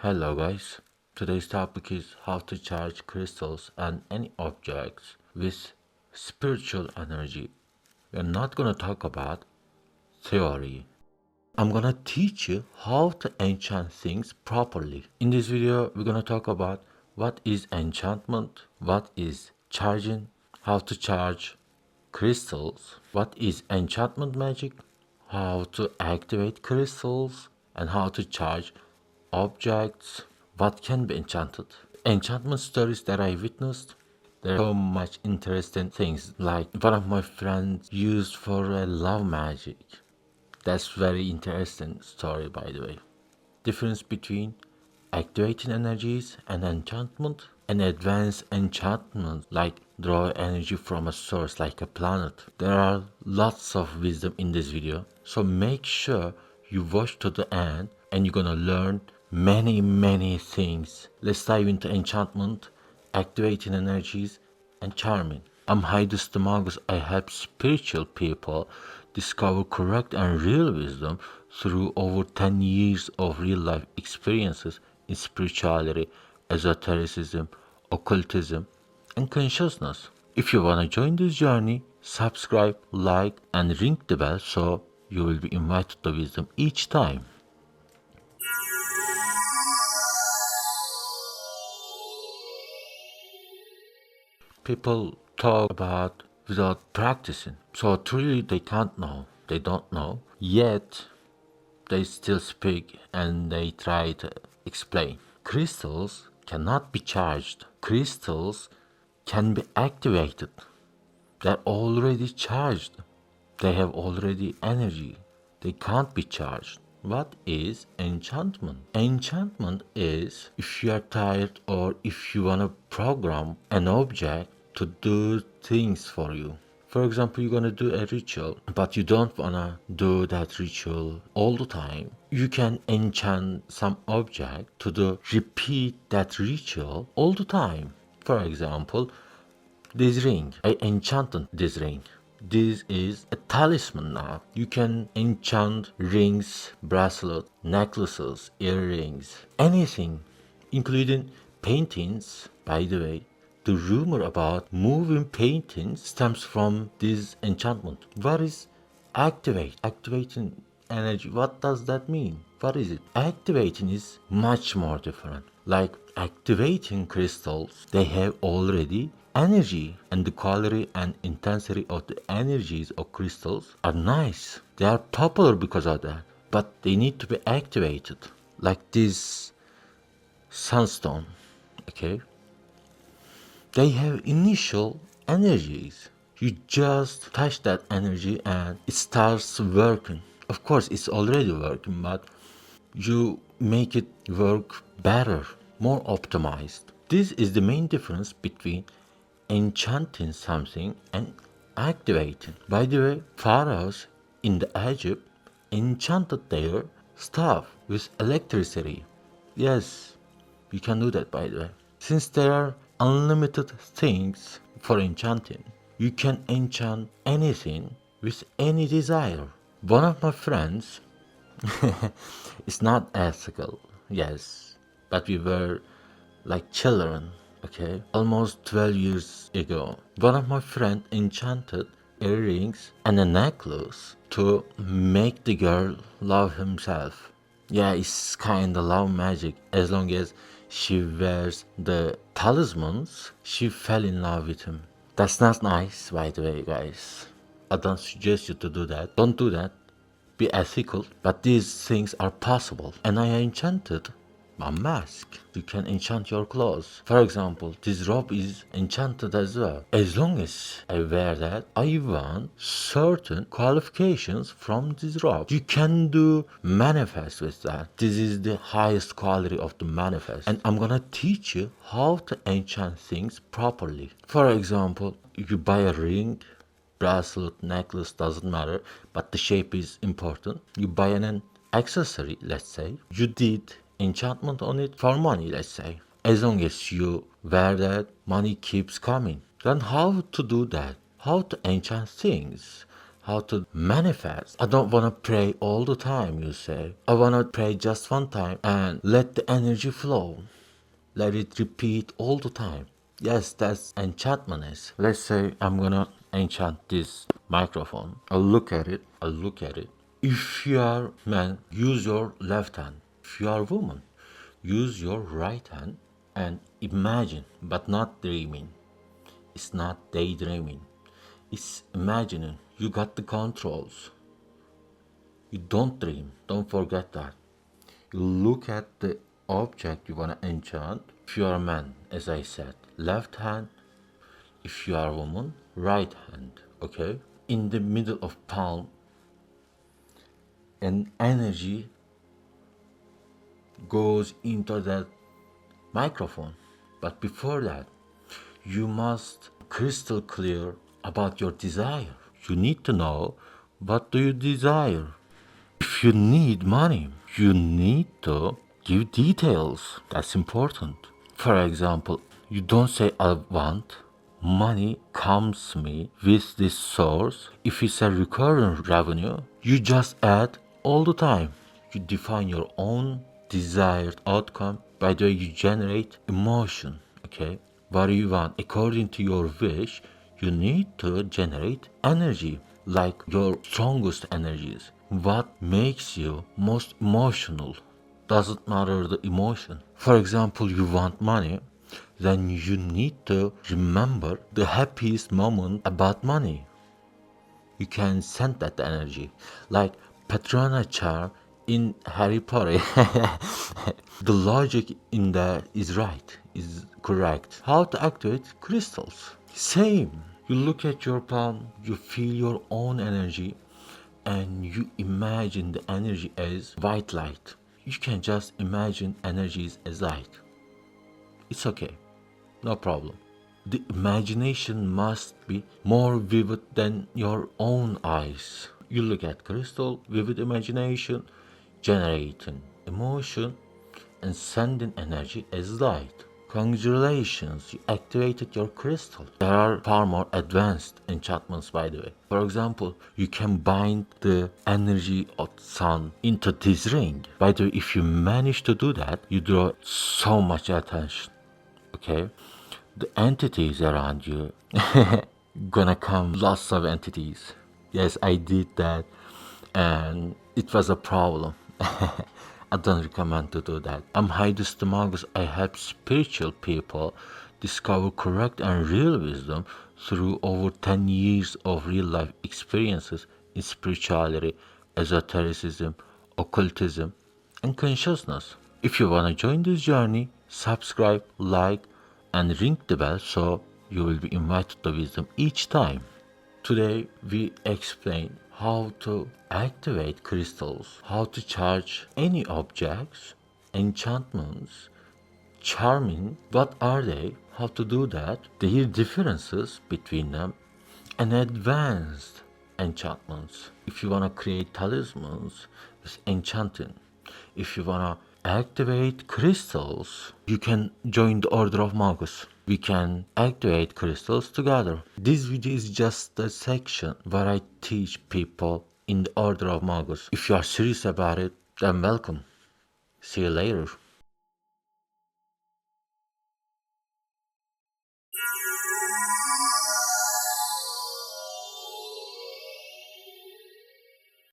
Hello guys, today's topic is how to charge crystals and any objects with spiritual energy. We're not gonna talk about theory. I'm gonna teach you how to enchant things properly. In this video, we're gonna talk about what is enchantment, what is charging, how to charge crystals, what is enchantment magic, how to activate crystals, and how to charge objects, what can be enchanted. Enchantment stories that I witnessed, there are so much interesting things. Like one of my friends used for a love magic. That's very interesting story, by the way. Difference between activating energies and enchantment. An advanced enchantment like draw energy from a source like a planet. There are lots of wisdom in this video, so make sure you watch to the end and you're gonna learn many things. Let's dive into enchantment, activating energies, and charming. I'm Hydus the Magus. I help spiritual people discover correct and real wisdom through over 10 years of real life experiences in spirituality, esotericism, occultism, and consciousness. If you want to join this journey, subscribe, like, and ring the bell so you will be invited to wisdom each time. People talk about without practicing, so truly they can't know, they don't know, yet they still speak and they try to explain. Crystals cannot be charged. Crystals can be activated. They're already charged. They have already energy. They can't be charged. What is enchantment? Enchantment is if you are tired or if you want to program an object to do things for you. For example, you're gonna do a ritual, but you don't wanna do that ritual all the time. You can enchant some object to do repeat that ritual all the time. For example, this ring. I enchanted this ring. This is a talisman now. You can enchant rings, bracelets, necklaces, earrings, anything, including paintings. By the way, the rumor about moving paintings stems from this enchantment. What is activate? Activating energy. What does that mean? What is it? Activating is much more different. Like activating crystals, they have already energy, and the quality and intensity of the energies of crystals are nice. They are popular because of that, but they need to be activated. Like this sunstone, okay? They have initial energies. You just touch that energy and it starts working. Of course, it's already working, but you make it work better, more optimized. This is the main difference between enchanting something and activating. By the way, pharaohs in the Egypt enchanted their stuff with electricity. Yes, you can do that, by the way. Since there are unlimited things for enchanting, you can enchant anything with any desire. One of my friends, it's not ethical, yes, but we were like children, okay? Almost 12 years ago, one of my friends enchanted earrings and a necklace to make the girl love himself. Yeah, it's kinda love magic. As long as she wears the talismans, she fell in love with him. That's not nice, by the way, guys. I don't suggest you to do that. Don't do that. Be ethical, but these things are possible. And I enchanted a mask. You can enchant your clothes. For example, this robe is enchanted as well. As long as I wear that, I want certain qualifications from this robe. You can do manifest with that. This is the highest quality of the manifest. And I'm gonna teach you how to enchant things properly. For example, you buy a ring, bracelet, necklace, doesn't matter, but the shape is important. You buy an accessory, let's say. You did enchantment on it for money, let's say. As long as you wear that, money keeps coming. Then how to do that? How to enchant things? how to manifest. I don't want to pray all the time, you say. I want to pray just one time and let the energy flow. Let it repeat all the time. Yes, that's enchantment is. Let's say I'm gonna enchant this microphone. I'll look at it. I'll look at it. If you are man, use your left hand. If you are woman, use your right hand and imagine, but not dreaming. It's not daydreaming. It's imagining. You got the controls. You don't dream. Don't forget that. You look at the object you want to enchant. If you are a man, as I said, left hand. If you are a woman, right hand. Okay? In the middle of palm, an energy goes into that microphone. But before that, you must crystal clear about your desire. You need to know, what do you desire? If you need money, you need to give details. That's important. For example, you don't say I want, money comes to me with this source. If it's a recurring revenue, you just add all the time. You define your own desired outcome. By the way, you generate emotion. Okay? What do you want? According to your wish, you need to generate energy, like your strongest energies. What makes you most emotional? Doesn't matter the emotion. For example, you want money, then you need to remember the happiest moment about money. You can send that energy. Like Patrona charm in Harry Potter. The logic in that is right, is correct. How to activate crystals? Same. You look at your palm, you feel your own energy, and you imagine the energy as white light. You can just imagine energies as light. It's okay, no problem. The imagination must be more vivid than your own eyes. You look at crystal, vivid imagination, generating emotion, and sending energy as light. Congratulations, you activated your crystal. There are far more advanced enchantments, by the way. For example, you can bind the energy of sun into this ring. By the way, if you manage to do that, you draw so much attention. Okay? The entities around you gonna come, lots of entities. Yes, I did that, and it was a problem. I don't recommend to do that. I'm the Magus. I help spiritual people discover correct and real wisdom through over 10 years of real life experiences in spirituality, esotericism, occultism, and consciousness. If you want to join this journey, subscribe, like, and ring the bell so you will be invited to wisdom each time. Today we explain how to activate crystals, how to charge any objects, enchantments, charming, what are they, how to do that, their differences between them, and advanced enchantments. If you want to create talismans with enchanting, if you want to activate crystals, you can join the Order of Magus. We can activate crystals together. This video is just a section where I teach people in the Order of Magus. If you are serious about it, then welcome. See you later.